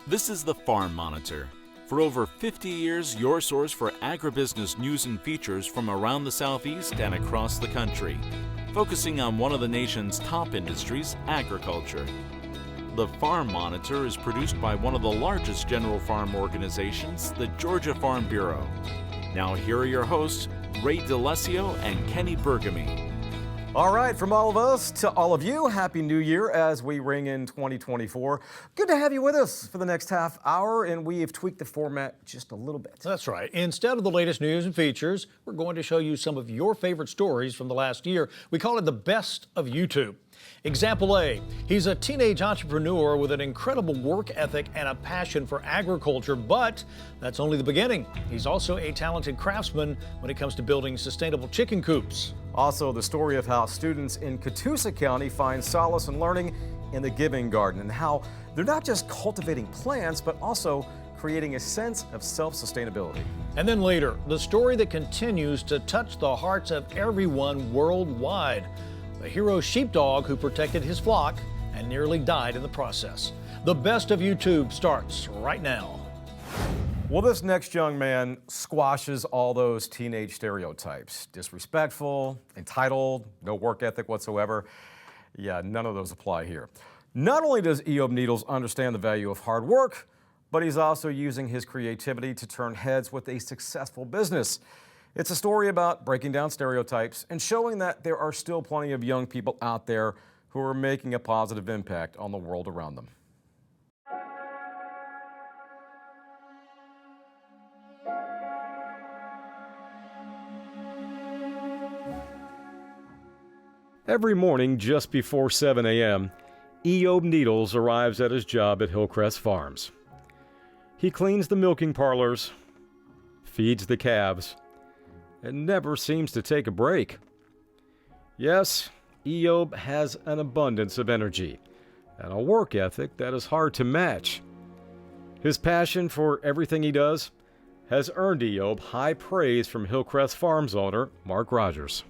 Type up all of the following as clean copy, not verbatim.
This is the Farm Monitor. For over 50 years, your source for agribusiness news and features from around the Southeast and across the country, focusing on one of the nation's top industries, agriculture. The Farm Monitor is produced by one of the largest general farm organizations, the Georgia Farm Bureau. Now here are your hosts, Ray DeLesio and Kenny Bergamy. All right, from all of us to all of you, Happy New Year as we ring in 2024. Good to have you with us for the next half hour, and we have tweaked the format just a little bit. That's right. Instead of the latest news and features, we're going to show you some of your favorite stories from the last year. We call it the best of YouTube. Example A, he's a teenage entrepreneur with an incredible work ethic and a passion for agriculture, but that's only the beginning. He's also a talented craftsman when it comes to building sustainable chicken coops. Also, the story of how students in Catoosa County find solace in learning in the Giving Garden and how they're not just cultivating plants, but also creating a sense of self-sustainability. And then later, the story that continues to touch the hearts of everyone worldwide. The hero sheepdog who protected his flock and nearly died in the process. The best of YouTube starts right now. Well, this next young man squashes all those teenage stereotypes. Disrespectful, entitled, no work ethic whatsoever. Yeah, none of those apply here. Not only does EOB Needles understand the value of hard work, but he's also using his creativity to turn heads with a successful business. It's a story about breaking down stereotypes and showing that there are still plenty of young people out there who are making a positive impact on the world around them. Every morning just before 7 a.m., EOB Needles arrives at his job at Hillcrest Farms. He cleans the milking parlors, feeds the calves, and never seems to take a break. Yes, EOB has an abundance of energy and a work ethic that is hard to match. His passion for everything he does has earned EOB high praise from Hillcrest Farms owner Mark Rogers.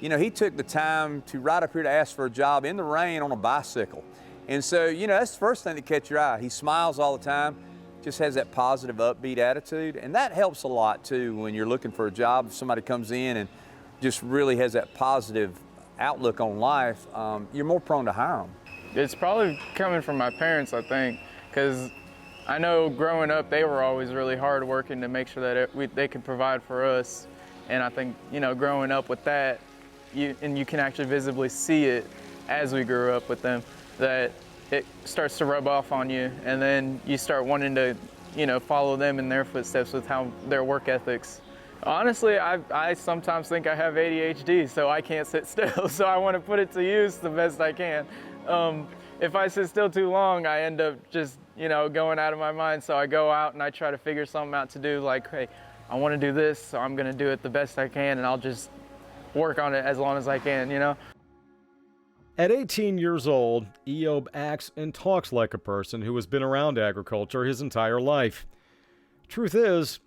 You know, he took the time to ride up here to ask for a job in the rain on a bicycle. And so, you know, that's the first thing that catch your eye. He smiles all the time, just has that positive, upbeat attitude. And that helps a lot, too, when you're looking for a job. If somebody comes in and just really has that positive outlook on life, you're more prone to hire them. It's probably coming from my parents, I think, because I know growing up, they were always really hard working to make sure that they could provide for us. And I think, you know, growing up with that, you can actually visibly see it as we grew up with them, that it starts to rub off on you, and then you start wanting to, you know, follow them in their footsteps with how their work ethics. Honestly, I sometimes think I have ADHD, so I can't sit still, so I want to put it to use the best I can. If I sit still too long, I end up just, you know, going out of my mind, so I go out and I try to figure something out to do, like, hey, I want to do this, so I'm going to do it the best I can, and I'll just work on it as long as I can, you know? At 18 years old, EOB acts and talks like a person who has been around agriculture his entire life. Truth is,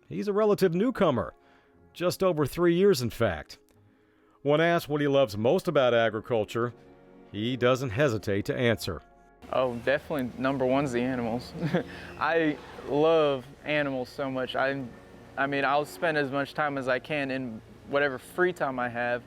he's a relative newcomer, just over 3 years in fact. When asked what he loves most about agriculture, he doesn't hesitate to answer. Oh, definitely number one's the animals. I love animals so much. I mean, I'll spend as much time as I can in whatever free time I have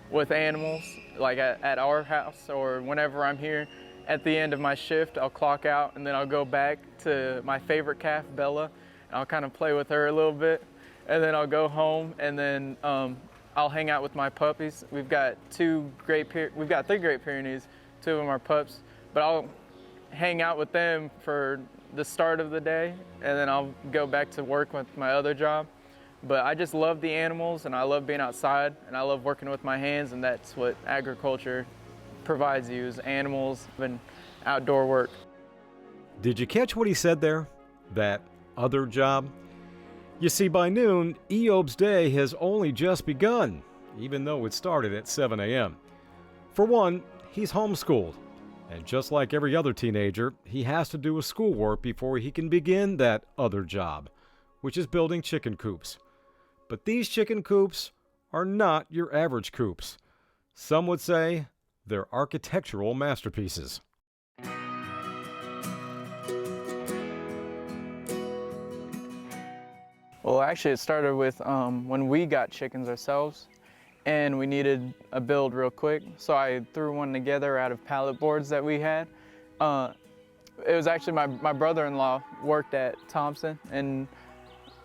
with animals, like at our house or whenever I'm here. At the end of my shift, I'll clock out and then I'll go back to my favorite calf, Bella, and I'll kind of play with her a little bit. And then I'll go home and then I'll hang out with my puppies. We've got three Great Pyrenees, 2 of them are pups, but I'll hang out with them for the start of the day and then I'll go back to work with my other job. But I just love the animals and I love being outside and I love working with my hands, and that's what agriculture provides you, is animals and outdoor work. Did you catch what he said there? That other job? You see, by noon, EOB's day has only just begun, even though it started at 7 a.m. For one, he's homeschooled, and just like every other teenager, he has to do his schoolwork before he can begin that other job, which is building chicken coops. But these chicken coops are not your average coops. Some would say they're architectural masterpieces. Well, actually, it started with when we got chickens ourselves, and we needed a build real quick. So I threw one together out of pallet boards that we had. It was actually my brother-in-law worked at Thompson, and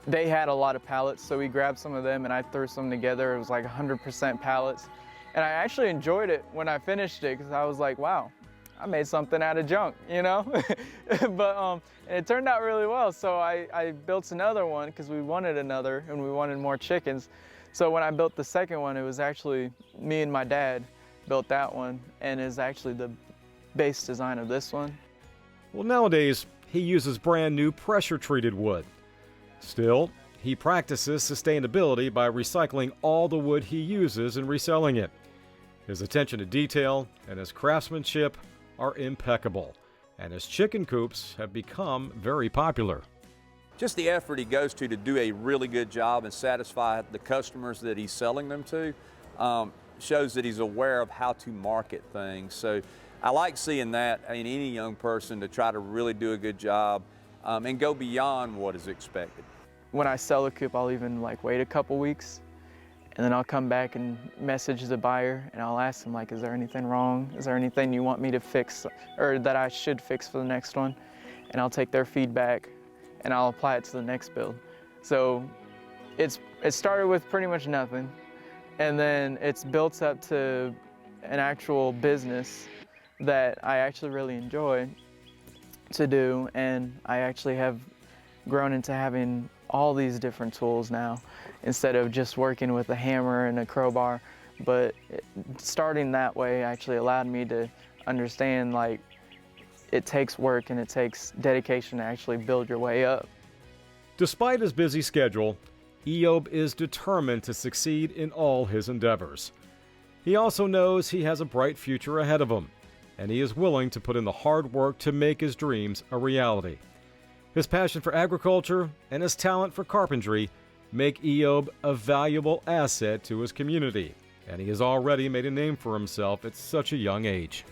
they had a lot of pallets, so we grabbed some of them and I threw some together. It was like 100% pallets. And I actually enjoyed it when I finished it because I was like, wow, I made something out of junk, you know? But and it turned out really well. So I built another one because we wanted another and we wanted more chickens. So when I built the second one, it was actually me and my dad built that one, and is actually the base design of this one. Well, nowadays, he uses brand new pressure-treated wood. Still, he practices sustainability by recycling all the wood he uses and reselling it. His attention to detail and his craftsmanship are impeccable, and his chicken coops have become very popular. Just the effort he goes to do a really good job and satisfy the customers that he's selling them to shows that he's aware of how to market things. So I like seeing that in any young person, to try to really do a good job and go beyond what is expected. When I sell a coop, I'll even wait a couple weeks, and then I'll come back and message the buyer, and I'll ask them is there anything wrong? Is there anything you want me to fix or that I should fix for the next one? And I'll take their feedback and I'll apply it to the next build. So it started with pretty much nothing, and then it's built up to an actual business that I actually really enjoy to do, and I actually have grown into having all these different tools now instead of just working with a hammer and a crowbar. But starting that way actually allowed me to understand it takes work and it takes dedication to actually build your way up. Despite his busy schedule, EOB is determined to succeed in all his endeavors. He also knows he has a bright future ahead of him, and he is willing to put in the hard work to make his dreams a reality. His passion for agriculture and his talent for carpentry make EOB a valuable asset to his community, and he has already made a name for himself at such a young age.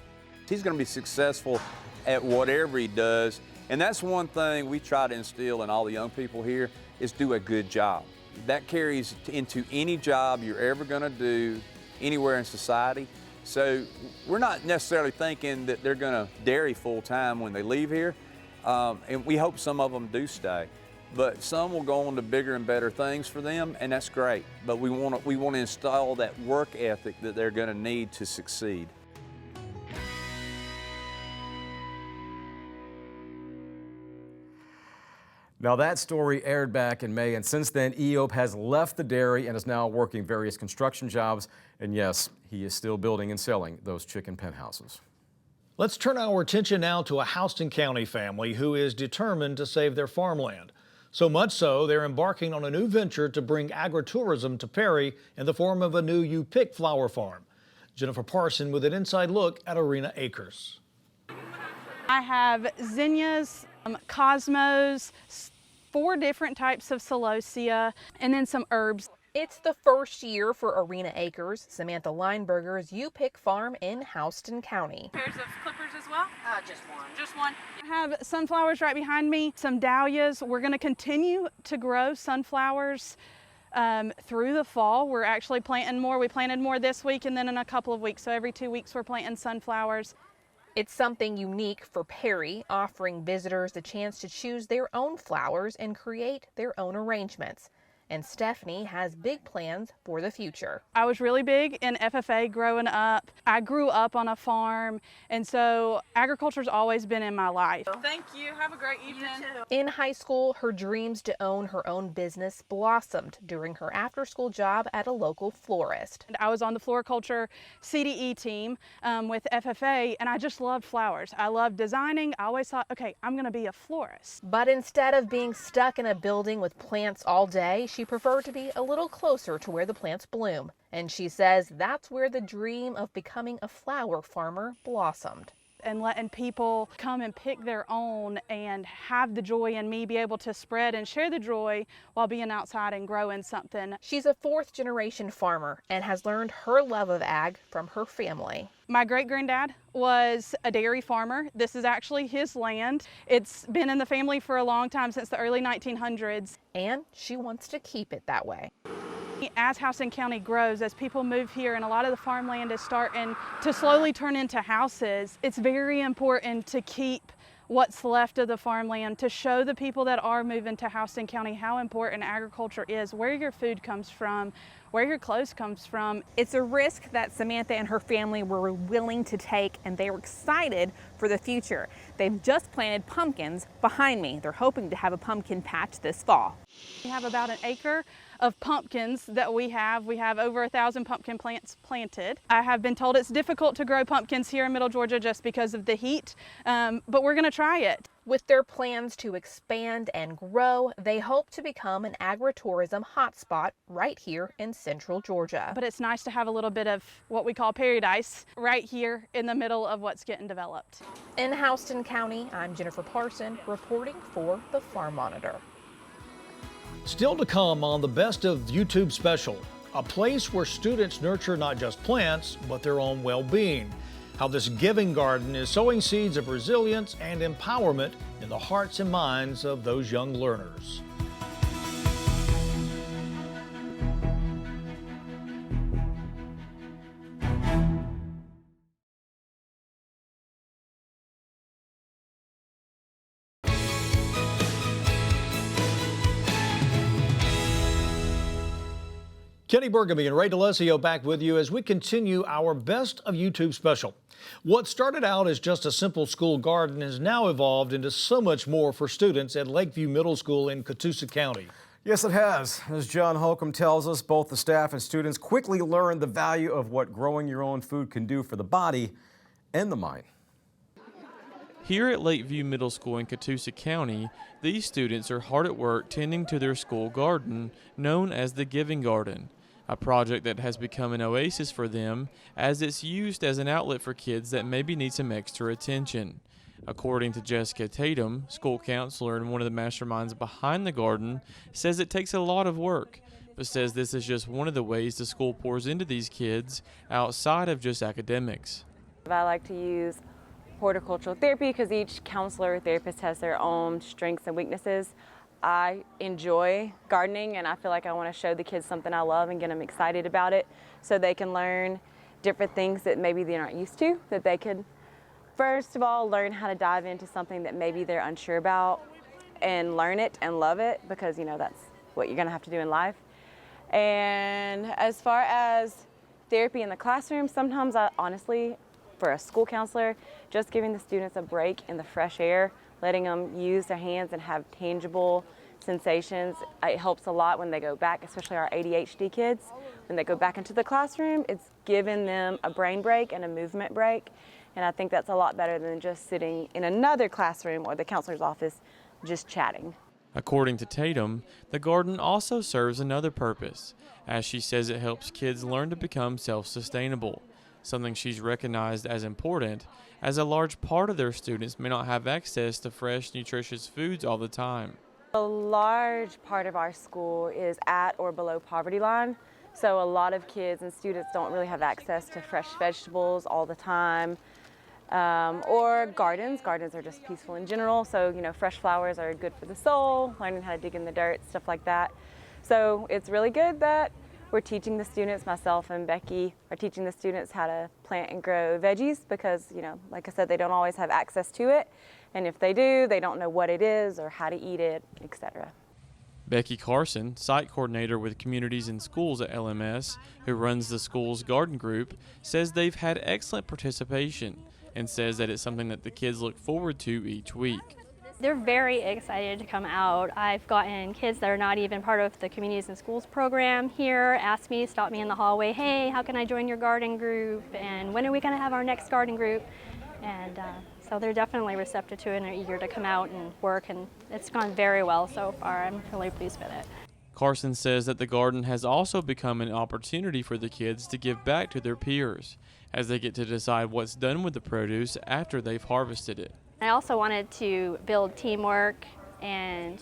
He's going to be successful at whatever he does, and that's one thing we try to instill in all the young people here, is do a good job. That carries into any job you're ever going to do anywhere in society. So we're not necessarily thinking that they're going to dairy full-time when they leave here, and we hope some of them do stay. But some will go on to bigger and better things for them, and that's great. But we want to install that work ethic that they're going to need to succeed. Now that story aired back in May, and since then EOB has left the dairy and is now working various construction jobs. And yes, he is still building and selling those chicken penthouses. Let's turn our attention now to a Houston County family who is determined to save their farmland. So much so, they're embarking on a new venture to bring agritourism to Perry in the form of a new You Pick flower farm. Jennifer Parson with an inside look at Arena Acres. I have zinnias, cosmos, 4 different types of celosia, and then some herbs. It's the first year for Arena Acres, Samantha Lineberger's You Pick farm in Houston County. Pairs of clippers as well? Just one. Just one. I have sunflowers right behind me, some dahlias. We're going to continue to grow sunflowers through the fall. We're actually planting more. We planted more this week and then in a couple of weeks. So every 2 weeks we're planting sunflowers. It's something unique for Perry, offering visitors the chance to choose their own flowers and create their own arrangements. And Stephanie has big plans for the future. I was really big in FFA growing up. I grew up on a farm, and so agriculture's always been in my life. Thank you. Have a great evening. In high school, her dreams to own her own business blossomed during her after-school job at a local florist. I was on the floriculture CDE team with FFA, and I just loved flowers. I loved designing. I always thought, okay, I'm going to be a florist. But instead of being stuck in a building with plants all day, she preferred to be a little closer to where the plants bloom. And she says that's where the dream of becoming a flower farmer blossomed. and letting people come and pick their own and have the joy, and me be able to spread and share the joy while being outside and growing something. She's a fourth-generation farmer and has learned her love of ag from her family. My great-granddad was a dairy farmer. This is actually his land. It's been in the family for a long time, since the early 1900s. And she wants to keep it that way. As Houston County grows, as people move here and a lot of the farmland is starting to slowly turn into houses, it's very important to keep what's left of the farmland, to show the people that are moving to Houston County how important agriculture is, where your food comes from, where your clothes comes from. It's a risk that Samantha and her family were willing to take, and they were excited for the future. They've just planted pumpkins behind me. They're hoping to have a pumpkin patch this fall. We have about an acre of pumpkins that we have. We have over 1,000 pumpkin plants planted. I have been told it's difficult to grow pumpkins here in Middle Georgia just because of the heat, but we're gonna try it. With their plans to expand and grow, they hope to become an agritourism hotspot right here in Central Georgia. But it's nice to have a little bit of what we call paradise right here in the middle of what's getting developed. In Houston County, I'm Jennifer Parson reporting for the Farm Monitor. Still to come on the Best of YouTube special, a place where students nurture not just plants, but their own well-being. How this giving garden is sowing seeds of resilience and empowerment in the hearts and minds of those young learners. Kenny Burgamy and Ray DeLesio back with you as we continue our Best of YouTube special. What started out as just a simple school garden has now evolved into so much more for students at Lakeview Middle School in Catoosa County. Yes, it has. As John Holcomb tells us, both the staff and students quickly learned the value of what growing your own food can do for the body and the mind. Here at Lakeview Middle School in Catoosa County, these students are hard at work tending to their school garden, known as the Giving Garden, a project that has become an oasis for them as it's used as an outlet for kids that maybe need some extra attention. According to Jessica Tatum, school counselor and one of the masterminds behind the garden, says it takes a lot of work, but says this is just one of the ways the school pours into these kids outside of just academics. I like to use horticultural therapy because each counselor or therapist has their own strengths and weaknesses. I enjoy gardening, and I feel like I want to show the kids something I love and get them excited about it so they can learn different things that maybe they're not used to, that they could first of all learn how to dive into something that maybe they're unsure about and learn it and love it, because you know that's what you're going to have to do in life. And as far as therapy in the classroom, sometimes I honestly, for a school counselor, just giving the students a break in the fresh air, letting them use their hands and have tangible sensations, it helps a lot when they go back, especially our ADHD kids. When they go back into the classroom, it's giving them a brain break and a movement break. And I think that's a lot better than just sitting in another classroom or the counselor's office just chatting. According to Tatum, the garden also serves another purpose, as she says it helps kids learn to become self-sustainable, something she's recognized as important, as a large part of their students may not have access to fresh, nutritious foods all the time. A large part of our school is at or below poverty line, so a lot of kids and students don't really have access to fresh vegetables all the time, or gardens. Gardens are just peaceful in general, so you know, fresh flowers are good for the soul, learning how to dig in the dirt, stuff like that. So it's really good that we're teaching the students, myself and Becky are teaching the students how to plant and grow veggies because, you know, like I said, they don't always have access to it. And if they do, they don't know what it is or how to eat it, etc. Becky Carson, site coordinator with Communities and Schools at LMS, who runs the school's garden group, says they've had excellent participation and says that it's something that the kids look forward to each week. They're very excited to come out. I've gotten kids that are not even part of the Communities and Schools program here ask me, stop me in the hallway, hey, how can I join your garden group? And when are we going to have our next garden group? And so they're definitely receptive to it and are eager to come out and work, and it's gone very well so far. I'm really pleased with it. Carson says that the garden has also become an opportunity for the kids to give back to their peers, as they get to decide what's done with the produce after they've harvested it. I also wanted to build teamwork and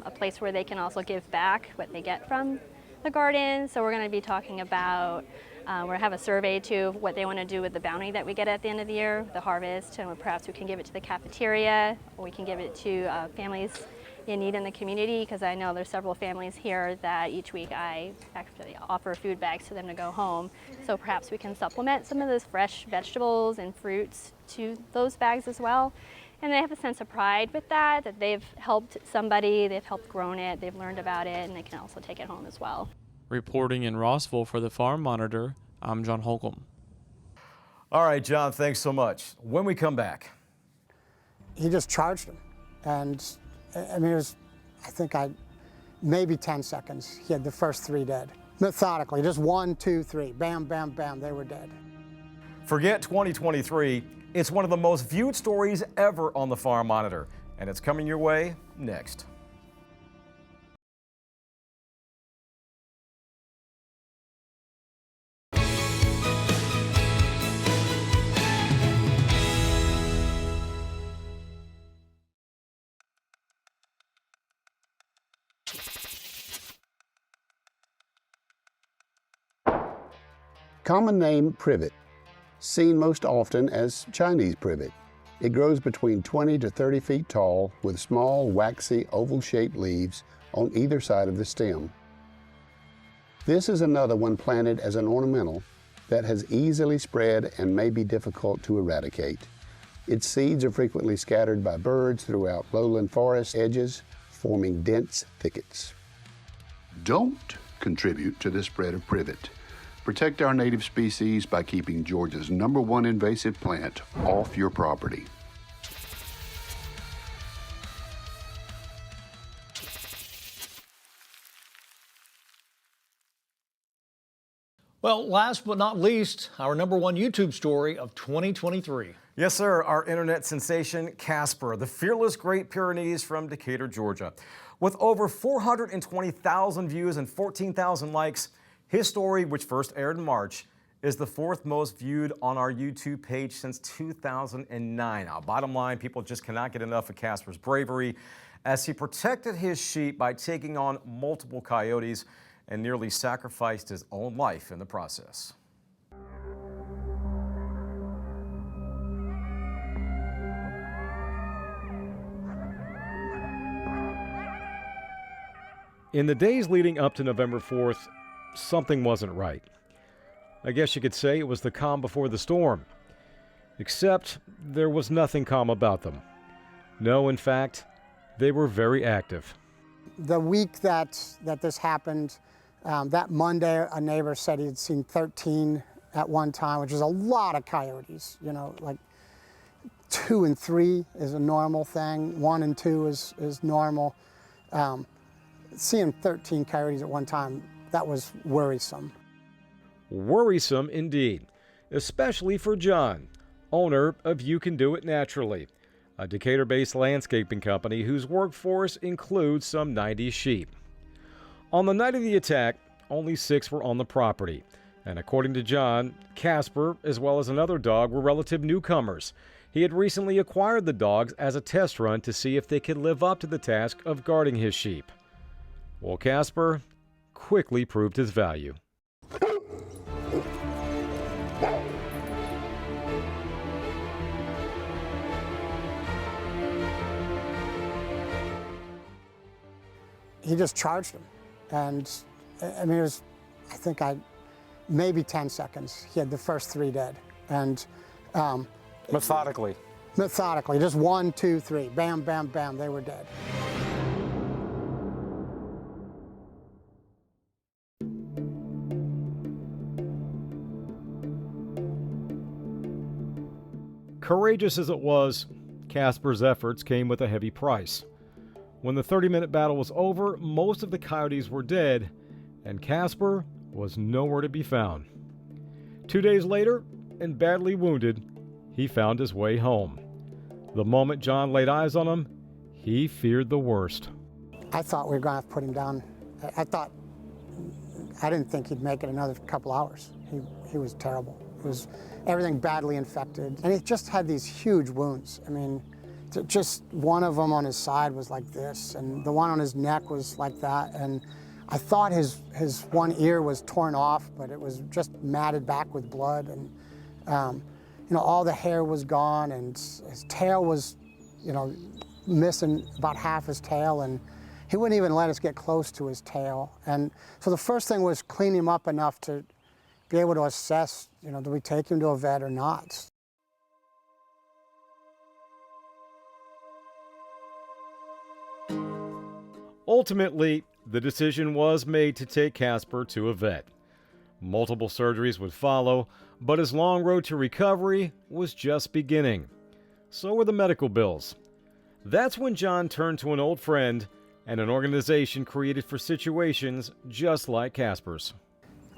a place where they can also give back what they get from the garden. So we're going to be talking about, we'll have a survey too of what they want to do with the bounty that we get at the end of the year, the harvest, and perhaps we can give it to the cafeteria, or we can give it to families in need in the community, because I know there's several families here that each week I actually offer food bags to them to go home. So perhaps we can supplement some of those fresh vegetables and fruits to those bags as well. And they have a sense of pride with that they've helped somebody, they've helped grown it, they've learned about it, and they can also take it home as well. Reporting in Rossville for the Farm Monitor, I'm John Holcomb. All right, John, thanks so much. When we come back. He just charged him. And I mean, it was, I think maybe 10 seconds. He had the first 3 dead. Methodically, just 1, 2, 3, bam, bam, bam, they were dead. Forget 2023. It's one of the most viewed stories ever on the Farm Monitor, and it's coming your way next. Common name privet, seen most often as Chinese privet. It grows between 20 to 30 feet tall with small, waxy, oval-shaped leaves on either side of the stem. This is another one planted as an ornamental that has easily spread and may be difficult to eradicate. Its seeds are frequently scattered by birds throughout lowland forest edges, forming dense thickets. Don't contribute to the spread of privet. Protect our native species by keeping Georgia's #1 invasive plant off your property. Well, last but not least, our #1 YouTube story of 2023. Yes, sir. Our internet sensation, Casper, the fearless Great Pyrenees from Decatur, Georgia. With over 420,000 views and 14,000 likes, his story, which first aired in March, is the 4th most viewed on our YouTube page since 2009. Now, bottom line, people just cannot get enough of Casper's bravery as he protected his sheep by taking on multiple coyotes and nearly sacrificed his own life in the process. In the days leading up to November 4th, something wasn't right. I guess you could say it was the calm before the storm. Except there was nothing calm about them. No, in fact, they were very active. The week that this happened, that Monday, a neighbor said he had seen 13 at one time, which is a lot of coyotes. You know, like 2 and 3 is a normal thing. 1 and 2 is normal. Seeing 13 coyotes at one time, that was worrisome. Worrisome indeed, especially for John, owner of You Can Do It Naturally, a Decatur-based landscaping company whose workforce includes some 90 sheep. On the night of the attack, only 6 were on the property, and according to John, Casper, as well as another dog, were relative newcomers. He had recently acquired the dogs as a test run to see if they could live up to the task of guarding his sheep. Well, Casper quickly proved his value. He just charged him. And I mean, it was, I think maybe 10 seconds. He had the first 3 dead. And Methodically, just 1, 2, 3, bam, bam, bam, they were dead. Courageous as it was, Casper's efforts came with a heavy price. When the 30-minute battle was over, most of the coyotes were dead, and Casper was nowhere to be found. 2 days later, and badly wounded, he found his way home. The moment John laid eyes on him, he feared the worst. I thought we were going to have to put him down. I didn't think he'd make it another couple hours. He was terrible. was everything badly infected. And he just had these huge wounds. I mean, just one of them on his side was like this, and the one on his neck was like that. And I thought his one ear was torn off, but it was just matted back with blood. And you know, all the hair was gone, and his tail was, you know, missing about half his tail, and he wouldn't even let us get close to his tail. And so the first thing was clean him up enough to be able to assess, you know, do we take him to a vet or not? Ultimately, the decision was made to take Casper to a vet. Multiple surgeries would follow, but his long road to recovery was just beginning. So were the medical bills. That's when John turned to an old friend and an organization created for situations just like Casper's.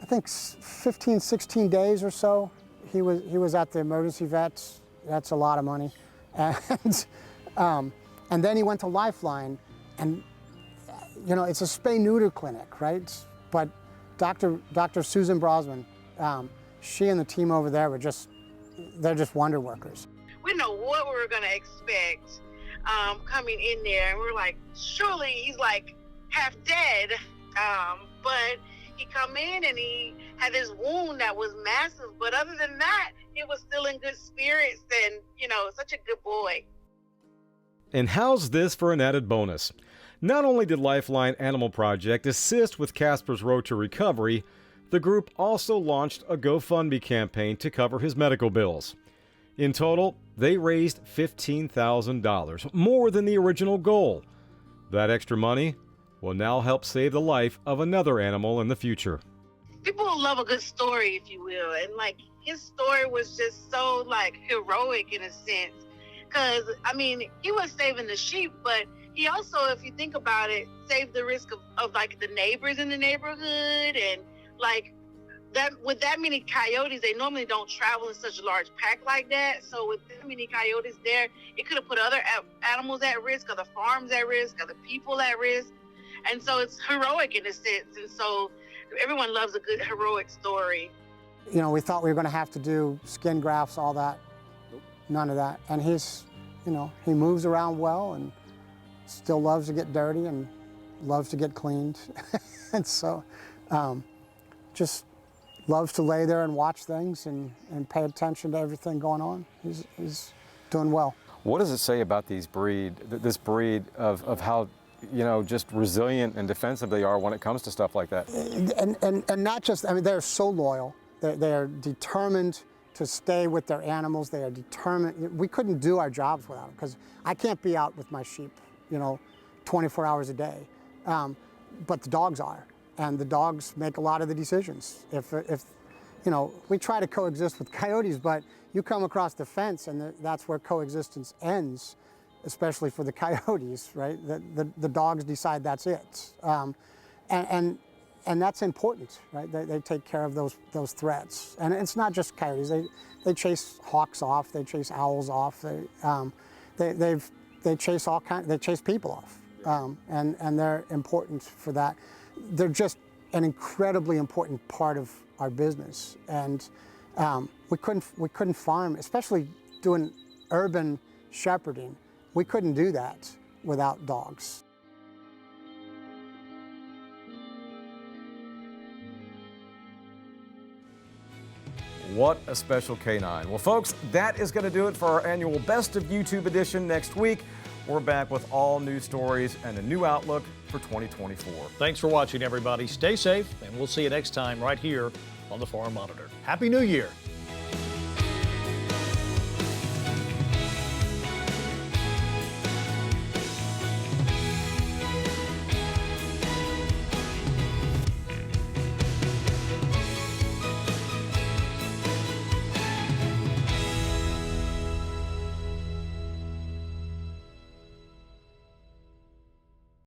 I think 15, 16 days or so, he was at the emergency vets. That's a lot of money. And then he went to Lifeline, and you know, it's a spay-neuter clinic, right? But Dr. Susan Brosman, she and the team over there they're just wonder workers. We didn't know what we were gonna expect coming in there, and we were like, surely he's like half dead. But he come in and he had this wound that was massive, but other than that, he was still in good spirits and, you know, such a good boy. And how's this for an added bonus? Not only did Lifeline Animal Project assist with Casper's road to recovery, the group also launched a GoFundMe campaign to cover his medical bills. In total, they raised $15,000, more than the original goal. That extra money will now help save the life of another animal in the future. People love a good story, if you will, and like his story was just so like heroic in a sense, because I mean, he was saving the sheep, but he also, if you think about it, saved the risk of like the neighbors in the neighborhood, and like that with that many coyotes, they normally don't travel in such a large pack like that. So with that many coyotes there, it could have put other animals at risk, other farms at risk, other people at risk. And so it's heroic in a sense. And so everyone loves a good heroic story. You know, we thought we were going to have to do skin grafts, all that. None of that. And he's, you know, he moves around well and still loves to get dirty and loves to get cleaned. And so just loves to lay there and watch things and pay attention to everything going on. He's doing well. What does it say about this breed of how, you know, just resilient and defensive they are when it comes to stuff like that? And not just, I mean, they're so loyal. They are determined to stay with their animals. They are determined. We couldn't do our jobs without them, because I can't be out with my sheep, you know, 24 hours a day. But the dogs are, and the dogs make a lot of the decisions. If you know, we try to coexist with coyotes, but you come across the fence, and that's where coexistence ends, especially for the coyotes, right? The dogs decide that's it. And that's important, right? They take care of those threats. And it's not just coyotes. They chase hawks off. They chase owls off. They chase all kinds. They chase people off. And they're important for that. They're just an incredibly important part of our business. And we couldn't farm, especially doing urban shepherding. We couldn't do that without dogs. What a special canine. Well, folks, that is going to do it for our annual Best of YouTube edition. Next week, we're back with all new stories and a new outlook for 2024. Thanks for watching, everybody. Stay safe, and we'll see you next time right here on the Farm Monitor. Happy New Year.